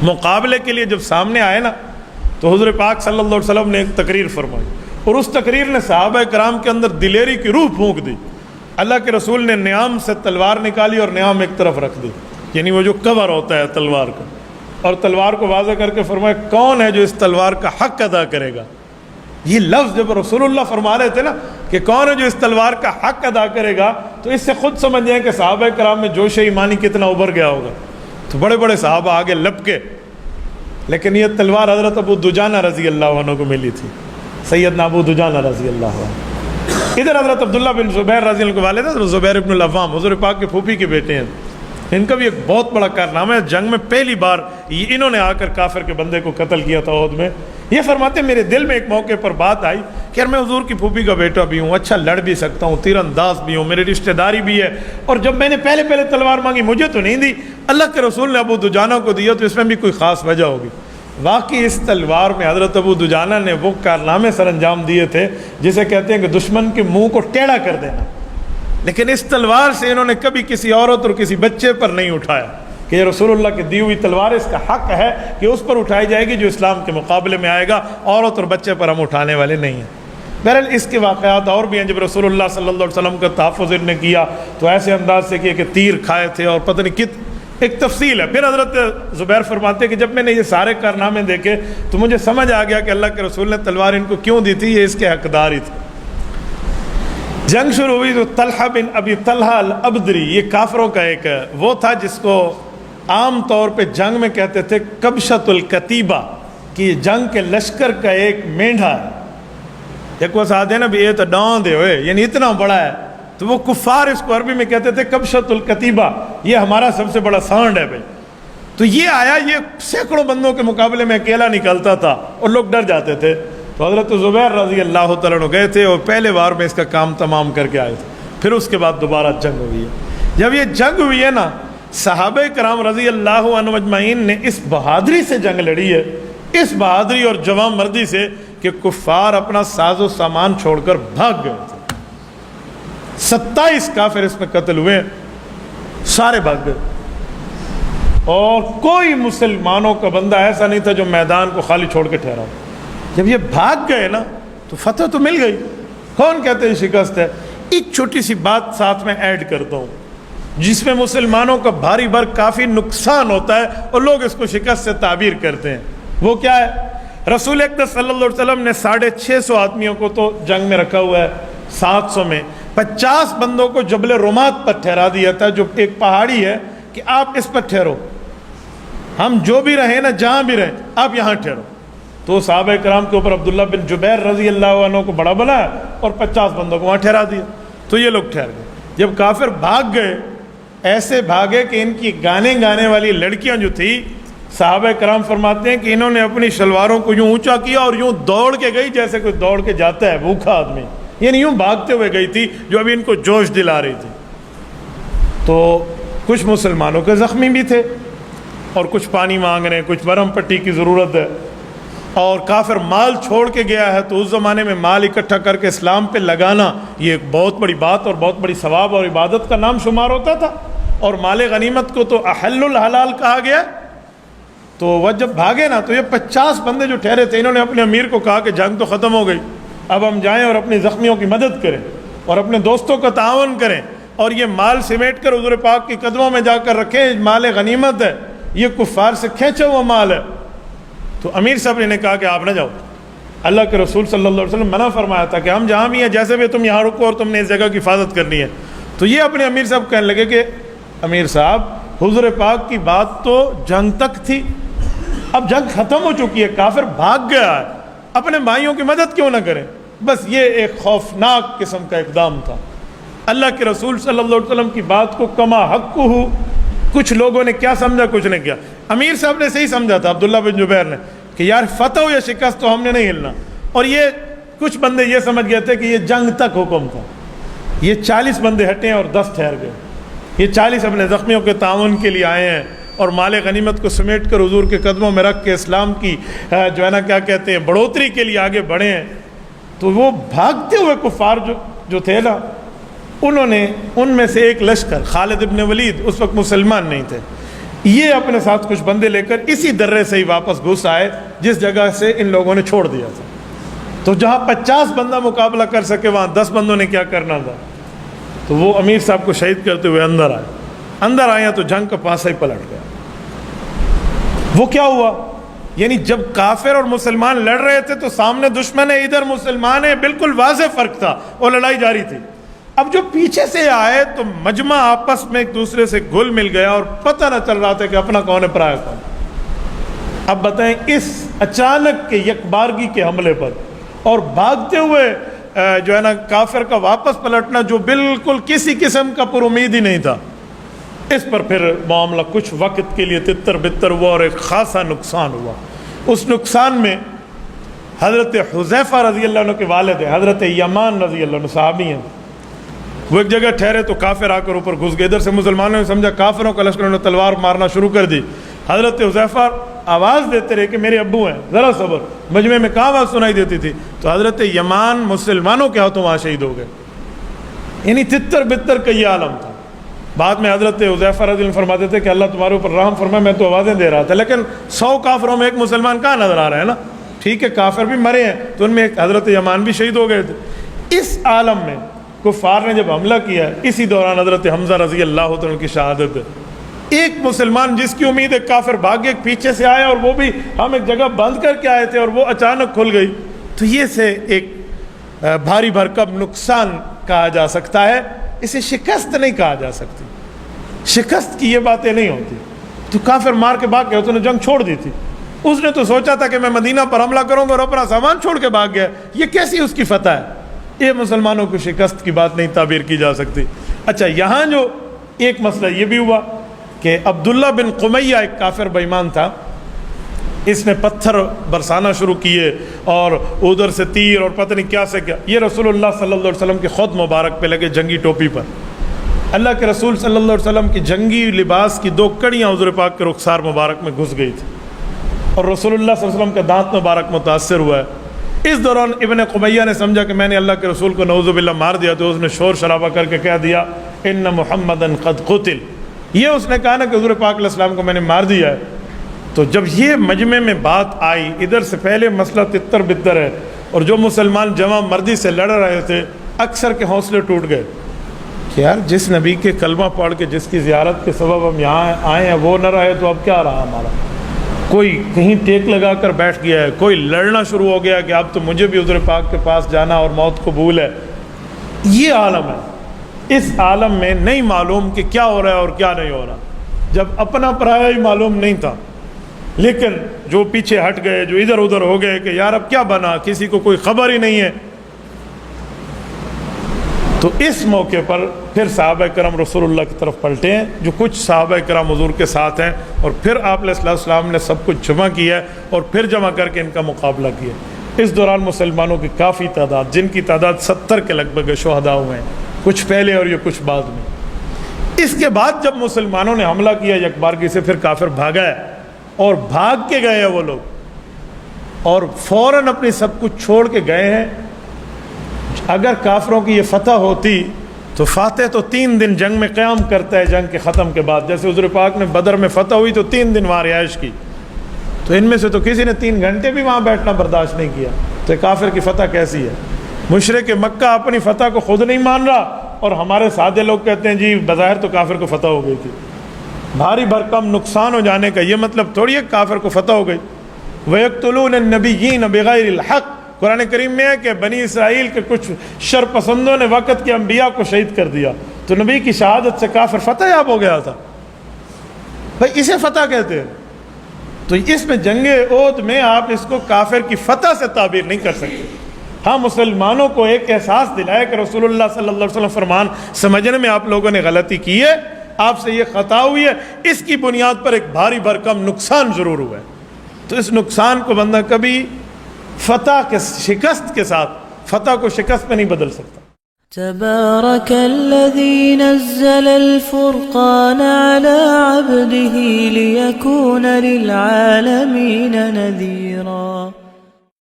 مقابلے کے لیے جب سامنے آئے نا تو حضور پاک صلی اللہ علیہ وسلم نے ایک تقریر فرمائی، اور اس تقریر نے صحابہ کرام کے اندر دلیری کی روح پھونک دی۔ اللہ کے رسول نے نیام سے تلوار نکالی اور نیام ایک طرف رکھ دی، یعنی وہ جو کور ہوتا ہے تلوار کا، اور تلوار کو واضح کر کے فرمایا کون ہے جو اس تلوار کا حق ادا کرے گا۔ یہ لفظ جب رسول اللہ فرما رہے تھے نا کہ کون ہے جو اس تلوار کا حق ادا کرے گا، تو اس سے خود سمجھ جائیں کہ صحابہ کرام میں جوش ایمانی کتنا ابھر گیا ہوگا۔ تو بڑے بڑے صحابہ آگے لپکے، لیکن یہ تلوار حضرت ابو دجانہ رضی اللہ عنہ کو ملی تھی، سیدنا ابو دجانہ رضی اللہ عنہ۔ ادھر حضرت عبداللہ بن زبیر رضی اللہ عنہ کے والد حضرت زبیر ابن العوام حضور پاک کے پھوپھی کے بیٹے ہیں، ان کا بھی ایک بہت بڑا کارنامہ ہے۔ جنگ میں پہلی بار انہوں نے آ کر کافر کے بندے کو قتل کیا تھا احد میں۔ یہ فرماتے ہیں میرے دل میں ایک موقع پر بات آئی کہ یار میں حضور کی پھوپھی کا بیٹا بھی ہوں، اچھا لڑ بھی سکتا ہوں، تیر انداز بھی ہوں، میری رشتہ داری بھی ہے، اور جب میں نے پہلے تلوار مانگی مجھے تو نہیں دی، اللہ کے رسول نے ابو دجانہ کو دیا، تو اس میں بھی کوئی خاص وجہ ہوگی۔ واقعی اس تلوار میں حضرت ابو دجانہ نے وہ کارنامے سر انجام دیے تھے جسے کہتے ہیں کہ دشمن کے منہ کو ٹیڑھا کر دینا، لیکن اس تلوار سے انہوں نے کبھی کسی عورت اور کسی بچے پر نہیں اٹھایا کہ یہ رسول اللہ کی دی ہوئی تلوار، اس کا حق ہے کہ اس پر اٹھائی جائے گی جو اسلام کے مقابلے میں آئے گا، عورت اور بچے پر ہم اٹھانے والے نہیں ہیں۔ بہرحال اس کے واقعات اور بھی ہیں، جب رسول اللہ صلی اللہ علیہ وسلم کا تحفظ نے کیا تو ایسے انداز سے کیا کہ تیر کھائے تھے اور پتہ نہیں ایک تفصیل ہے۔ پھر حضرت زبیر فرماتے کہ جب میں نے یہ سارے کارنامے دیکھے تو مجھے سمجھ آ گیا کہ اللہ کے رسول نے تلوار ان کو کیوں دی تھی، یہ اس کے حقدار ہی تھے۔ جنگ شروع ہوئی تو طلحہ بن ابی طلحہ الابدری، یہ کافروں کا ایک وہ تھا جس کو عام طور پہ جنگ میں کہتے تھے کبشۃ الکتیبہ، کہ یہ جنگ کے لشکر کا ایک مینڈھا ہے۔ ایک وہ ساتھ ہے نا بھی یہ تو ڈان دے ہوئے، یعنی اتنا بڑا ہے، تو وہ کفار اس کو عربی میں کہتے تھے کبشۃ الکتیبہ، یہ ہمارا سب سے بڑا سانڈ ہے بھائی۔ تو یہ آیا، یہ سینکڑوں بندوں کے مقابلے میں اکیلا نکلتا تھا اور لوگ ڈر جاتے تھے۔ تو حضرت زبیر رضی اللہ تعالیٰ عنہ گئے تھے اور پہلے بار میں اس کا کام تمام کر کے آئے تھے۔ پھر اس کے بعد دوبارہ جنگ ہوئی ہے۔ جب یہ جنگ ہوئی ہے نا، صحابہ کرام رضی اللہ عنہ اجمعین نے اس بہادری سے جنگ لڑی ہے، اس بہادری اور جوان مردی سے کہ کفار اپنا ساز و سامان چھوڑ کر بھاگ گئے تھے۔ 27 کافر اس میں قتل ہوئے، سارے بھاگ گئے، اور کوئی مسلمانوں کا بندہ ایسا نہیں تھا جو میدان کو خالی چھوڑ کے ٹھہرا۔ جب یہ بھاگ گئے نا تو فتح تو مل گئی، کون کہتے ہیں شکست ہے؟ ایک چھوٹی سی بات ساتھ میں ایڈ کرتا ہوں جس میں مسلمانوں کا بھاری بھر کافی نقصان ہوتا ہے اور لوگ اس کو شکست سے تعبیر کرتے ہیں۔ وہ کیا ہے؟ رسول اکرم صلی اللہ علیہ وسلم نے 650 آدمیوں کو تو جنگ میں رکھا ہوا ہے، 700 میں 50 بندوں کو جبل رمات پر ٹھہرا دیا تھا، جو ایک پہاڑی ہے، کہ آپ اس پر ٹھہرو، ہم جو بھی رہیں نا، جہاں بھی رہیں آپ یہاں ٹھہرو۔ تو صحابہ کرام کے اوپر عبداللہ بن جبیر رضی اللہ عنہ کو بڑا بنا اور 50 بندوں کو وہاں ٹھہرا دیا، تو یہ لوگ ٹھہر گئے۔ جب کافر بھاگ گئے، ایسے بھاگے کہ ان کی گانے والی لڑکیاں جو تھی، صحابہ کرام فرماتے ہیں کہ انہوں نے اپنی شلواروں کو یوں اونچا کیا اور یوں دوڑ کے گئی جیسے کوئی دوڑ کے جاتا ہے بھوکا آدمی، یعنی یوں بھاگتے ہوئے گئی تھی، جو ابھی ان کو جوش دلا رہی تھی۔ تو کچھ مسلمانوں کے زخمی بھی تھے اور کچھ پانی مانگ رہے ہیں، کچھ مرہم پٹی کی ضرورت ہے، اور کافر مال چھوڑ کے گیا ہے، تو اس زمانے میں مال اکٹھا کر کے اسلام پہ لگانا یہ ایک بہت بڑی بات اور بہت بڑی ثواب اور عبادت کا نام شمار ہوتا تھا، اور مال غنیمت کو تو احل الحلال کہا گیا۔ تو وہ جب بھاگے نا تو یہ 50 بندے جو ٹھہرے تھے، انہوں نے اپنے امیر کو کہا کہ جنگ تو ختم ہو گئی، اب ہم جائیں اور اپنے زخمیوں کی مدد کریں اور اپنے دوستوں کا تعاون کریں، اور یہ مال سمیٹ کر حضور پاک کے قدموں میں جا کر رکھیں، مال غنیمت ہے، یہ کفار سے کھینچا ہوا مال ہے۔ تو امیر صاحب نے کہا کہ آپ نہ جاؤ، اللہ کے رسول صلی اللہ علیہ وسلم منع فرمایا تھا کہ ہم جہاں بھی ہیں جیسے بھی تم یہاں رکو اور تم نے اس جگہ کی حفاظت کرنی ہے۔ تو یہ اپنے امیر صاحب کہنے لگے کہ امیر صاحب، حضور پاک کی بات تو جنگ تک تھی، اب جنگ ختم ہو چکی ہے، کافر بھاگ گیا ہے، اپنے بھائیوں کی مدد کیوں نہ کریں؟ بس یہ ایک خوفناک قسم کا اقدام تھا۔ اللہ کے رسول صلی اللہ علیہ وسلم کی بات کو کما حق ہو، کچھ لوگوں نے کیا سمجھا، کچھ نے کیا۔ امیر صاحب نے صحیح سمجھا تھا، عبداللہ بن جبیر نے، کہ یار فتح ہو یا شکست تو ہم نے نہیں ہلنا، اور یہ کچھ بندے یہ سمجھ گئے تھے کہ یہ جنگ تک حکم تھا۔ یہ 40 بندے ہٹے اور 10 ٹھہر گئے۔ یہ 40 اپنے زخمیوں کے تعاون کے لیے آئے ہیں اور مال غنیمت کو سمیٹ کر حضور کے قدموں میں رکھ کے اسلام کی جو ہے نا کیا کہتے ہیں بڑھوتری کے لیے آگے بڑھے ہیں۔ تو وہ بھاگتے ہوئے کفار جو تھے نا، انہوں نے ان میں سے ایک لشکر، خالد ابن ولید اس وقت مسلمان نہیں تھے، یہ اپنے ساتھ کچھ بندے لے کر اسی درے سے ہی واپس گھس آئے جس جگہ سے ان لوگوں نے چھوڑ دیا تھا. تو جہاں 50 بندہ مقابلہ کر سکے وہاں 10 بندوں نے کیا کرنا تھا. تو وہ امیر صاحب کو شہید کرتے ہوئے اندر آئے تو جنگ کا پانسا ہی پلٹ گیا. وہ کیا ہوا؟ یعنی جب کافر اور مسلمان لڑ رہے تھے تو سامنے دشمن ہے، ادھر مسلمان ہے، بالکل واضح فرق تھا اور لڑائی جاری تھی. اب جو پیچھے سے آئے تو مجمع آپس میں ایک دوسرے سے گھل مل گیا اور پتہ نہ چل رہا تھا کہ اپنا کون ہے پرایا کون. اب بتائیں اس اچانک کے یکبارگی کے حملے پر اور بھاگتے ہوئے جو ہے نا کافر کا واپس پلٹنا جو بالکل کسی قسم کا پر امید ہی نہیں تھا، اس پر پھر معاملہ کچھ وقت کے لیے تتر بتر ہوا اور ایک خاصا نقصان ہوا. اس نقصان میں حضرت حذیفہ رضی اللہ عنہ کے والد ہیں، حضرت یمان رضی اللہ عنہ صحابی ہیں، وہ ایک جگہ ٹھہرے تو کافر آ کر اوپر گھس گئے. ادھر سے مسلمانوں نے سمجھا کافروں کا لشکر نے تلوار مارنا شروع کر دی. حضرت حذیفہ آواز دیتے رہے کہ میرے ابو ہیں، ذرا صبر. مجمع میں کہاں آواز سنائی دیتی تھی؟ تو حضرت یمان مسلمانوں کے ہاتھوں وہاں شہید ہو گئے. یعنی تتر بتر کا یہ عالم تھا. بعد میں حضرت حذیفہ رضی اللہ عنہ فرماتے تھے کہ اللہ تمہارے اوپر رحم فرمائے، میں تو آوازیں دے رہا تھا لیکن 100 کافروں میں ایک مسلمان کہاں نظر آ رہا ہے نا. ٹھیک ہے کافر بھی مرے ہیں تو ان میں ایک حضرت یمان بھی شہید ہو گئے تھے. اس عالم میں کفار نے جب حملہ کیا اسی دوران حضرت حمزہ رضی اللہ عنہ کی شہادت ہے. ایک مسلمان جس کی امید ایک کافر بھاگ ایک پیچھے سے آیا اور وہ بھی ہم ایک جگہ بند کر کے آئے تھے اور وہ اچانک کھل گئی. تو یہ سے ایک بھاری بھرکم نقصان کہا جا سکتا ہے، اسے شکست نہیں کہا جا سکتی. شکست کی یہ باتیں نہیں ہوتی. تو کافر مار کے بھاگ گیا، اس نے جنگ چھوڑ دی تھی. اس نے تو سوچا تھا کہ میں مدینہ پر حملہ کروں گا اور اپنا سامان چھوڑ کے بھاگ گیا. یہ کیسی اس کی فتح ہے؟ یہ مسلمانوں کو شکست کی بات نہیں تعبیر کی جا سکتی. اچھا یہاں جو ایک مسئلہ یہ بھی ہوا کہ عبداللہ بن قمیہ ایک کافر بے ایمان تھا، اس نے پتھر برسانا شروع کیے اور ادھر سے تیر اور پتہ نہیں کیا سے کیا. یہ رسول اللہ صلی اللہ علیہ وسلم کے خود مبارک پہ لگے جنگی ٹوپی پر. اللہ کے رسول صلی اللہ علیہ وسلم کی جنگی لباس کی 2 کڑیاں حضور پاک کے رخسار مبارک میں گھس گئی تھی اور رسول اللہ صلی اللہ علیہ وسلم کا دانت مبارک متاثر ہوا ہے. اس دوران ابن قمیہ نے سمجھا کہ میں نے اللہ کے رسول کو نعوذ باللہ مار دیا، تو اس نے شور شرابہ کر کے کہہ دیا ان محمدن قد قتل. یہ اس نے کہا نا کہ حضور پاک علیہ السلام کو میں نے مار دیا ہے. تو جب یہ مجمع میں بات آئی، ادھر سے پہلے مسئلہ تتر بتر ہے اور جو مسلمان جمع مردی سے لڑ رہے تھے اکثر کے حوصلے ٹوٹ گئے کہ یار جس نبی کے کلمہ پڑھ کے جس کی زیارت کے سبب ہم یہاں آئے ہیں وہ نہ رہے تو اب کیا رہا ہمارا. کوئی کہیں ٹیک لگا کر بیٹھ گیا ہے، کوئی لڑنا شروع ہو گیا کہ اب تو مجھے بھی حضور پاک کے پاس جانا اور موت قبول ہے. یہ عالم ہے. اس عالم میں نہیں معلوم کہ کیا ہو رہا ہے اور کیا نہیں ہو رہا. جب اپنا پرایا ہی معلوم نہیں تھا، لیکن جو پیچھے ہٹ گئے، جو ادھر ادھر ہو گئے کہ یار اب کیا بنا، کسی کو کوئی خبر ہی نہیں ہے. تو اس موقع پر پھر صحابہ کرام رسول اللہ کی طرف پلٹے ہیں، جو کچھ صحابہ کرام حضور کے ساتھ ہیں، اور پھر آپ علیہ السلام نے سب کچھ جمع کیا ہے اور پھر جمع کر کے ان کا مقابلہ کیا. اس دوران مسلمانوں کی کافی تعداد، جن کی تعداد 70 کے لگ بھگ شہداء ہوئے ہیں، کچھ پہلے اور یہ کچھ بعد میں. اس کے بعد جب مسلمانوں نے حملہ کیا یکبارگی سے، پھر کافر بھاگا ہے اور بھاگ کے گئے ہیں وہ لوگ اور فوراً اپنی سب کچھ چھوڑ کے گئے ہیں. اگر کافروں کی یہ فتح ہوتی تو فاتح تو 3 دن جنگ میں قیام کرتا ہے جنگ کے ختم کے بعد. جیسے حضور پاک نے بدر میں فتح ہوئی تو 3 دن وہاں رہائش کی، تو ان میں سے تو کسی نے 3 گھنٹے بھی وہاں بیٹھنا برداشت نہیں کیا. تو کافر کی فتح کیسی ہے؟ مشرک مکہ اپنی فتح کو خود نہیں مان رہا اور ہمارے سادے لوگ کہتے ہیں جی بظاہر تو کافر کو فتح ہو گئی تھی. بھاری بھرکم نقصان ہو جانے کا یہ مطلب تھوڑی ہے کافر کو فتح ہو گئی. وَيَقْتُلُونَ النَّبِيِّينَ بِغَيْرِ الْحَقِّ، قرآن کریم میں ہے کہ بنی اسرائیل کے کچھ شر پسندوں نے وقت کے انبیاء کو شہید کر دیا، تو نبی کی شہادت سے کافر فتح یاب ہو گیا تھا. بھائی اسے فتح کہتے ہیں. تو اس میں جنگ احد میں آپ اس کو کافر کی فتح سے تعبیر نہیں کر سکتے. ہاں مسلمانوں کو ایک احساس دلایا کہ رسول اللہ صلی اللہ علیہ وسلم فرمان سمجھنے میں آپ لوگوں نے غلطی کی ہے، آپ سے یہ خطا ہوئی ہے، اس کی بنیاد پر ایک بھاری بھرکم نقصان ضرور ہوا ہے. تو اس نقصان کو بندہ کبھی فتح کے شکست کے ساتھ فتح کو شکست میں نہیں بدل سکتا. تبارك الذي نزل الفرقان على عبده ليكون للعالمين نذيرا.